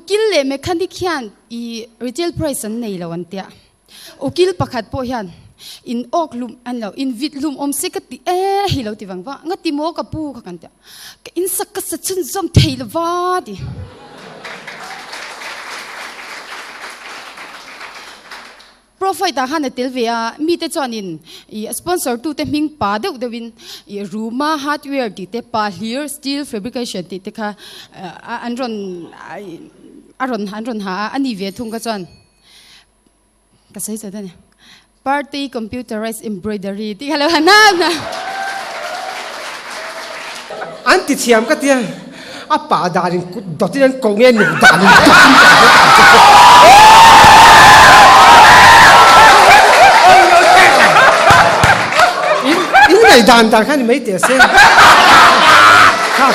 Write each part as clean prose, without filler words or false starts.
ukil le mechanic hian I retail price an nei lo an tia ukil pakhat po hian in ok lum an lo in vit lum om se ka ti hi lo ti wangwa nga ti mo ka pu ka kan tia in sak ka sa chun zom thei lo wa ti profit ta han tel vea mi te chuanin I sponsor tu te ming pa deuh dewin I ruma hardware ti te pa here steel fabrication ti te kha anron ha ani ve thung ka chuan ka sai cha ne party computerized embroidery ti halo hanan anti thiam ka tia apa darin dotin ko nge ni dan in nei dan dan kan mai te se kha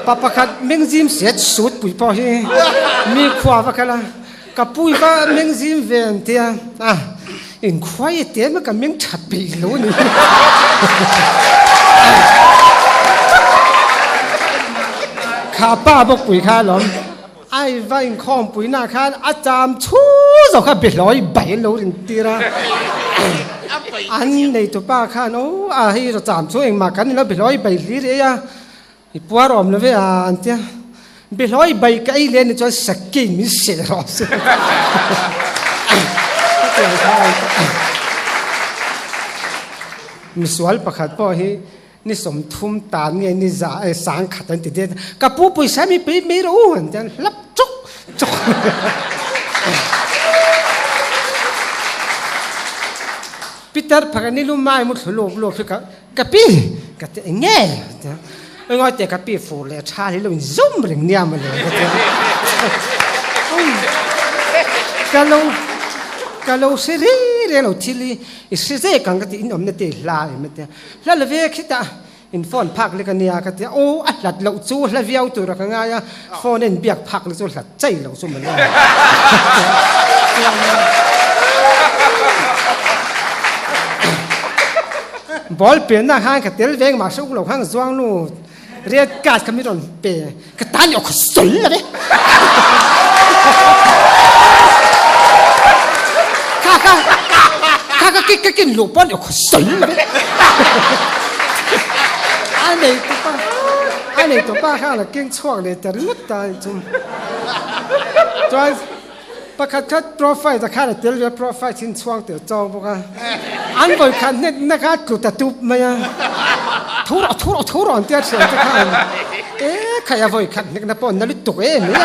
papa khat mengzim set suit pui po hi mi khwa va kala ka pui va mengzim ven tia in khwai te ma ka meng thapi lo ni kha pa bo pui kha lom ai va in khom pui na kha a cham chu zo kha be loi bai lo rin tira an nei to pa kha no a hi ro cham chu eng ma kan lo be loi bai li re ya I puarom lo ve antia beloi bai kai le ni cho sakki mi se ro se mi swal pakhat po hi ni som thum tan nge ni za sang khatan ti de ka pu pui sa mi pe me ro an jan lap chuk chuk Peter phagani lu mai mu thlo lo phika ka pi ka te nge ngoi te ka pi fu le cha li lo zum ring nia ma le ka lo se re lo thili I se ze kang ka ti inom ne te la me te la le ve khita in phone phak le ka nia ka te o a lat lo chu la viau tu ra ka nga ya phone en biak phak le chu lat chai lo su ma le ball pen na hang ka tel veng ma su lo hang zuang lu red card kami ron pe ka tan yo khol la be ka kin lo pon yo khol la be ai nei to pa kha la king chuak le tar nut ta chum choi pakhat khat profile ta kha la tel ve profile chin chuang te chaw boka an boi khan ne na kha tu ta tu ma ya thuro an tia chen ta khan khaya voi khan ne na pon na lu tu me ya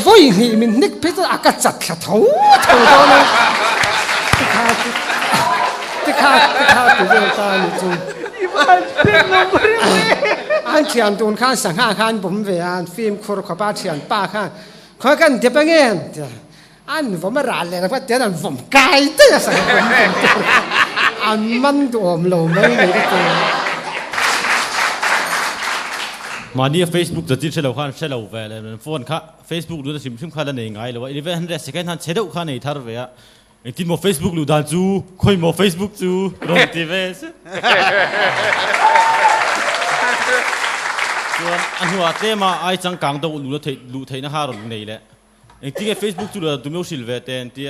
voi ni min nik pe ta aka chat kha tho do na ti kha tu ve ta ni chu an chian tun khan sang ha khan bum ve an film khor kha ba chian pa khan khoi kan te pa ngen an vom ra le na pa te an vom kai te sa an man dom lo mai ni teมานี่ Facebook จะจิ้นเชลล์ขันเชลล์เวลเลยโฟนค่ะ Facebook ดูแต่ชิมขันแล้วเนี่ยไงเลยว่าอีเวนต์เซ็กน์ฮันเชลล์ขันในทาร์เวียที่มอ Facebook ดูดันจูค่อยมอ Facebook จูรอนทีเวสส่วนอันหัวเตมาไอจังกังตัวดูเทนะฮารอนนี่แหละที่ Facebook จูเราดูไม่ชิลเวตเนที่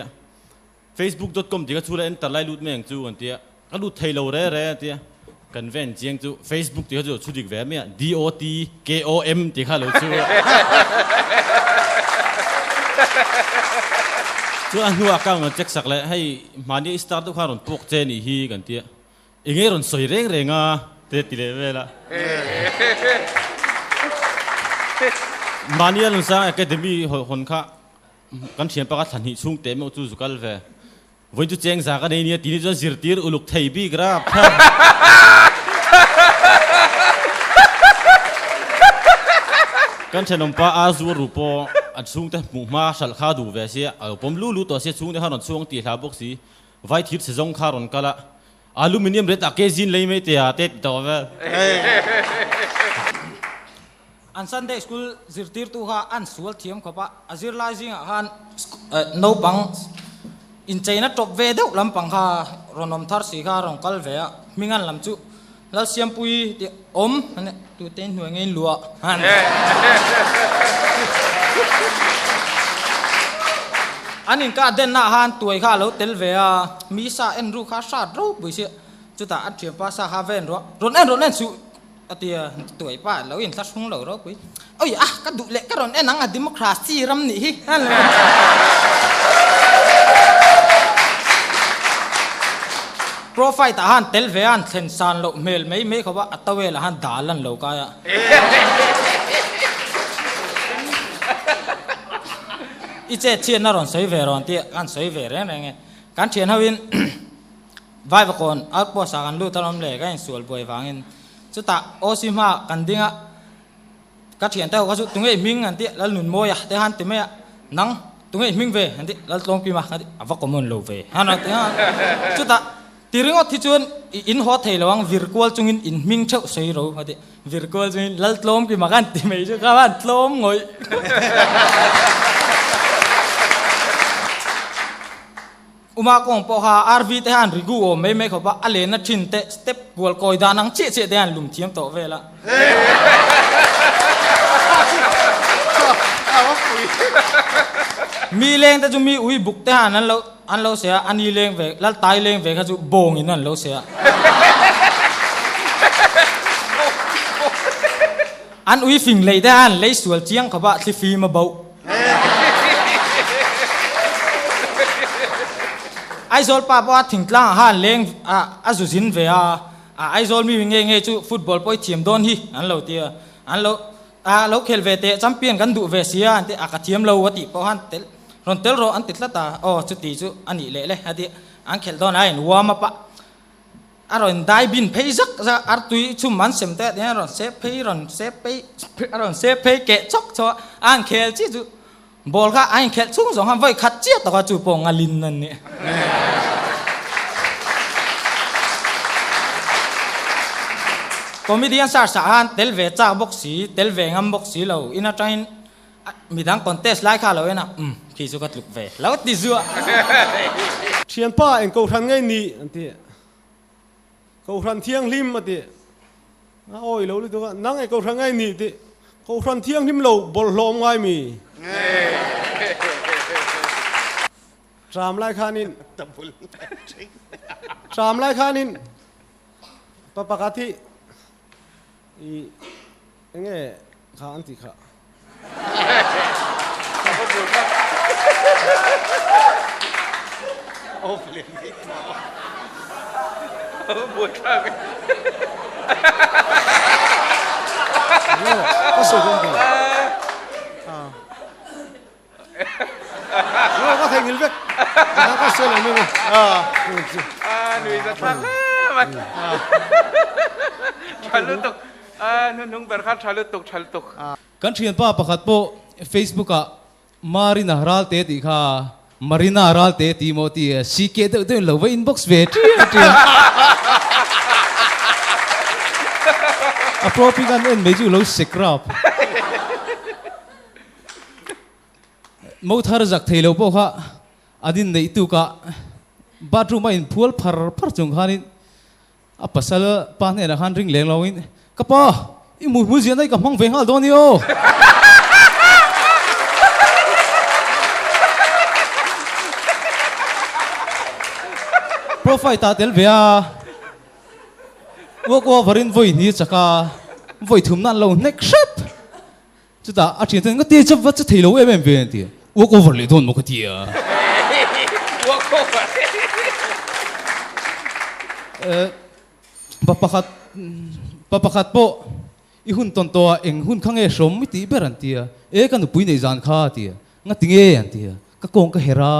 facebook.com ที่ก็ชูเล่นแต่ไล่รูดแมงจูอันที่ก็รูดเทเราเร่ที่กันเว้นเจียงจู Facebook ที่เขาจะชูดิกแวมเนี่ย DOTKOM ที่เขาเราชูส่วนอันหัวกังมันเจ็กสักเลยให้มานี่สตาร์ททุกข้ารอนพวกเจนี่ฮีกันที่เงี้ยรอนสวยเร่งอ่ะเด็ดเลยเวลามานี่ลุงสาวแกจะมีคนข้ากันเชียนประกาศทันทีช่วงเต็มเอาจูสุกัลเววันจุดเจงสากันเนี่ยทีนี้จะสิร์ตีร์อุลุกไทยบีกราบกันเชนอมป้าอาซูรูปอันช่วงแต่หมู่มาสัลคาดูเวเสียผมรู้ตัวเสียช่วงที่ฮารอนช่วงตีลาบุกสีไว้ทิพย์เซซงคารอนกันละอลูมิเนียมเรตอะเกจินเลยไม่เตียเต็ดตัวเวอันซันเดย์สคูลซิร์ตีร์ตัวฮะอันสวลเทียมขบะอาซิร์ไลซิงฮันโนบัง in China top ve deuh lampang kha ronom thar si kha rong kal ve a mingan lam chu lal siam pui ti om ane tu ten hnuai ngei lua han anin ka den na han tuai kha lo tel ve a mi sa en ru kha sa ro bui se chu ta at thiam pa sa ha ven ro ron en su atia tuai pa lo in thla sung lo ro pui oi ah ka du le ka ron en ang a democracy ram ni hi han profile ta han tel ve an thlen san lo mel mei khawa atawe la han dalan lo ka ya iche chien na ron sei ve ron ti an sei ve re nge kan chien hawin vai va kon at po sa kan lu talom le ka in sul boi wangin chu ta osima kan dinga ka chien ta ka chu tunge ming an ti lal nun moya te han ti me nang tunge ming ve an ti lal tlong pi ma ka ti ava komon lo ve han ti ha chu ta tiring ot thi chun in ho thei lawang virtual chungin in ming chau sei ro ati virtual chungin lal tlom ki makan ti mei chu ka ban tlom ngoi uma kong po ha rv te han rigu o mei kho ba ale na thin te step gol koi da nang che te han lum thiam to vela mi leng ta chu mi ui buk te han an lo se ani leng ve lal tai leng ve kha chu bong in an lo se an ui phing lei te han lei sual chiang kha ba thli fi ma bau ai zol pa ba thing tlang han leng a zu zin ve ai zol mi nge chu football poi thiam don hi an lo tia an lo khel ve te champion kan du ve sia an te ka thiam lo wati po han tel ron tel ro an titla ta chu ti chu ani le ati an khel don ai nuwa ma pa aron dai bin phei zak za ar tui chu man sem te ne ron se phei ke chok cho an khel chi chu bol kha an khel chung zong han vai khat chi ta ka chu pong alin nan ni comedian sar sa han tel ve cha box si tel ve ngam box si lo ina train midang contest lai kha lo ena khi chu ka tluk ve lo ti zuwa thian pa en ko than ngai ni anti ko than thiang lim ati a oi lo lu to nang e ko than ngai ni ti ko than thiang lim lo bol hlom ngai mi tram lai khanin tram lai khanin papakati i enge kha anti kha Oh, brilliant. Oh, buat kami. có sự công việc có thể nghỉ việc có sự làm mình Nuôi rất thắc mắc. Chalut tuk, nung berkat chalut tuk. Kan thian pa pakhat po Facebook a Marina Haral te ti kha Marina Haral te ti mo ti CK te lo ve inbox ve ti a propigan en me ju lo sikrap mo thar jak thelo po kha adin nei tu ka bathroom in phul phar chung khanin a pasal pa ne na han ring leng lawin ka pa i mu zian dai ka mang ve hal don yo profile ta tel vea wo varin voi ni chaka voi thum nan lo next shot chuta a chin ten ga te chap wa cha thelo em ve ti wo ko var le don mo ka ti a papakhat po i hun ton to eng hun khange som mi ti beran ti a e kan pui nei jan kha ti nga tinge an ti ka kong ka hera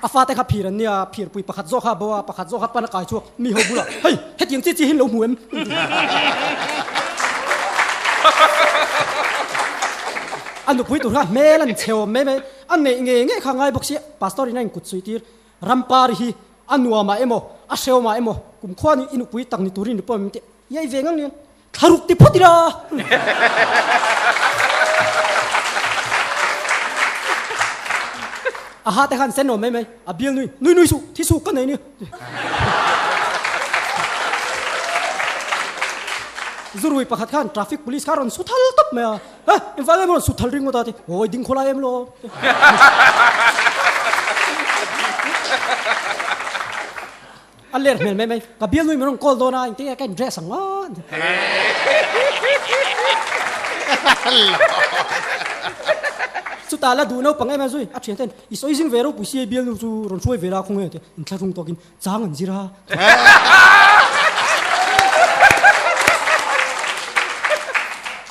afate kha phiran nia phir pui pakhat zo kha bawa pakhat zo kha pan kai chu mi ho bula hei hetiang chi hin lo muem anu pui tu ra melan cheo me an me nge kha ngai boxi pastor ina kut suitir rampari hi anua ma emo a sheo ma emo kum khwani inu pui tak ni turin pom te yai vengang ni tharuk ti photira อาหารแต่ขันเส้นหนอไม่อาเบียงนุยสุที่สุกันไหนเนี่ยจุรุยประคัดขันทราฟิก police ข้ารอนสุดทัลตับไหมอ่ะเฮ้ยอินฟาเล่มันสุดทัลริงมาตาที่โอ้ยดิ้งคนละเอ็มโลอันเล่เหมือนไม่กับเบียงนุยมันต้องโกลโดนะอินที่แกนเดรสสังวานสุดท้ายแล้วดูน้าปังไอ้แม่ซุยอัดเสียงเต้นอีสอยซิงเวโรปุยเสียเบียงนูรอนช่วยเวลาคงเงี้ยอินทรุงตัวกินจางอันจีรา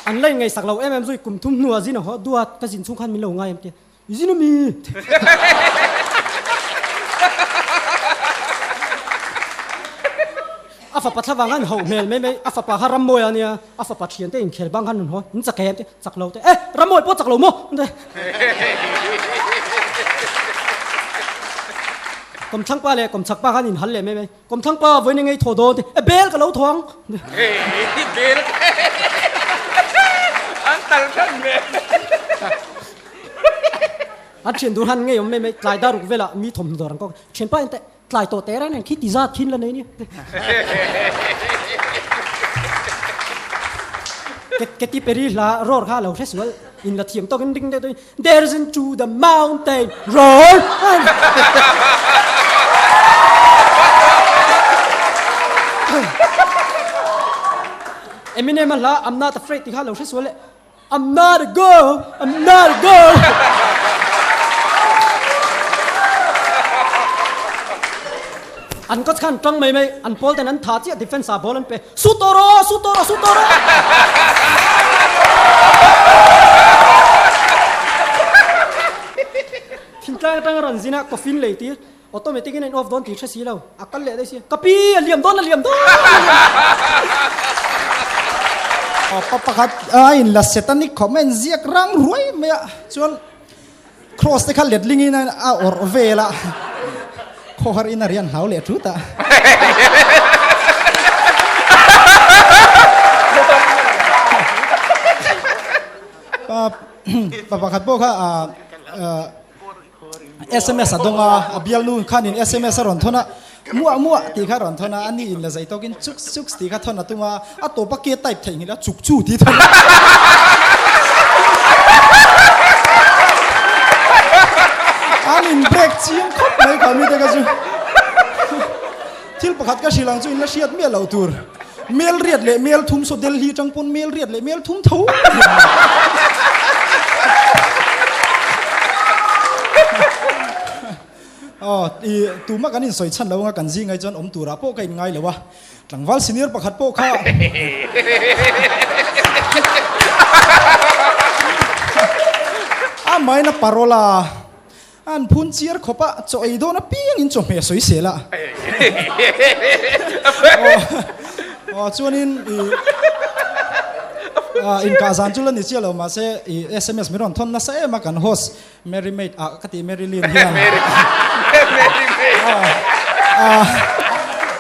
อันเล่นไงสักเราเอ็มซุยกุมทุ่มนัวจีน่ะฮะดูว่ากระสินสุขันมีเราไงเอ็มเตี้ยจีน่ะมีอาฝาปัทวังกันเขาเมลไม่อาฝาปะฮารำมวยอันเนี้ยอาฝาปัทเชียนเต้นเขียนบางกันหนึ่งหัวมันจะแก่เต้จักเราเต้รำมวยปุ๊บจักเราโม่เต้กรมช่างป้าเลยกรมชักป้ากันหินหันเลยไม่กรมช่างป้าไว้ยังไงโถโดนเต้เบลกับเราทวงเบลอันตัลชันเบลอันเชียนดูหันไงผมไม่กลายดารุกเวลามีถมดอรังก็เชียนป้าเต้กลายตัวเต้ไรนั่นคิดดีจัดคิดแล้วเนี่ยเกติเปรีลารอดข้าเราใช้สวยอินละเทียมต้องกันดิ้งได้ด้วย There's into the mountain road เอมิเนมันละ I'm not afraid ที่ข้าเราใช้สวยเลย I'm not a girl I'm not a girl อันก็ขั้นตรังไม่อันพอลแต่นั้นท่าที่ดิเฟนซ์บอลนั่นไปสุดโตโรทิ้งกลางตั้งรันซินะก็ฟินเลยทีออโตเมติกในออฟดอนที่ใช้สีเราอักกันเลยได้สิกับปีเหลี่ยมดอนประคัดอินลัสเซตันิกคอมเมนต์เรียกรังรวยไหมอ่ะส่วนครอสที่เขาเล็ดลิงนี่นะออร์เวล่ะขอหารินาเรียนหาวเล็ดรู้ตาประคัดบอกว่าSMS ดงอาเบียลนูขันอิน SMS รอนทนะมัวตีข้ารอนทนะอันนี้อินละใจต้องกินซุกตีข้าทนะตัวอัตโตปะเกตไต่ถึงแล้วจุกจู่ที่ทนะอันอินเบรกจีนครบเลยครับมีแต่ก็จู่ที่ประคัดก็ชิลังจู่อินละเชียดเมียเหล่าตัวเมียเรียดเลยเมียทุ่มสุดเดลีจังปนเมียเรียดเลยเมียทุ่มทูอ๋ออีตัวมักกันอินสวยชันแล้วงั้นกันซิงไงจนอมตัวรับโป๊กกันไงเลยวะหลังวัลซีเนียร์ประคัดโป๊กข้าไม่นะปาโรลาอันพูนเชียร์ขบะจ่อยโดนนะปีอินจงเมียสวยเสียละอ๋อชวนอินอินกาซันจุลันนี่เชียร์เรามาเซ่ SMS ไม่รอนทนนะเซ่มากันโฮสเมรี่เมดกติเมรี่ลีนเฮียน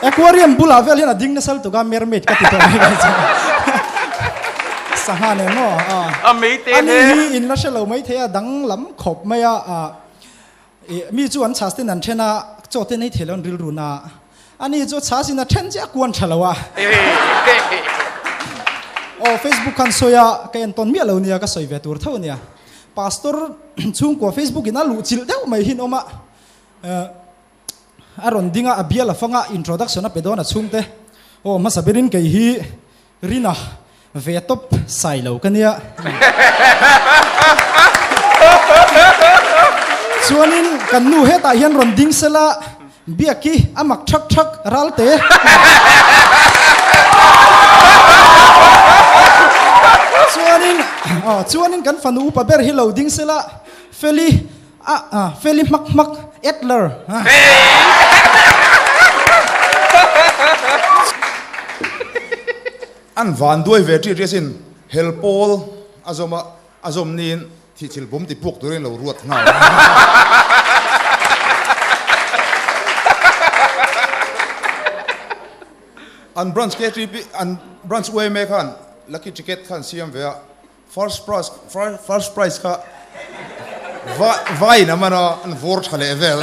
Aquarium bulla vel hena ding na sal to ga mermaid ka tito ai ga sahane no amate ani hi in la shelo mai the dang lam khop mai mi chu an chastin an thena chote nei thelon ril runa ani chu chasina then ja kwan thalawa Facebook kan soya ka en ton mi lo nia ka soi ve tur thau nia pastor chung ko Facebook ina lu chil deu mai hin oma aron dinga abiala fanga introduction a pedona chungte masaberin kai hi rina vetop sailo kania chuanin kan nu heta hian ron ding sela biaki amak thak ralte chuanin kan fanu pa ber hi lo ding sela feli mak Edler an van duai ve tri resin helpol azom nin thi chil bom ti puk turin lo ruat nga an branch ke tri an branch way me khan lucky ticket khan siam ve first prize ka vai na mana an vor chale vel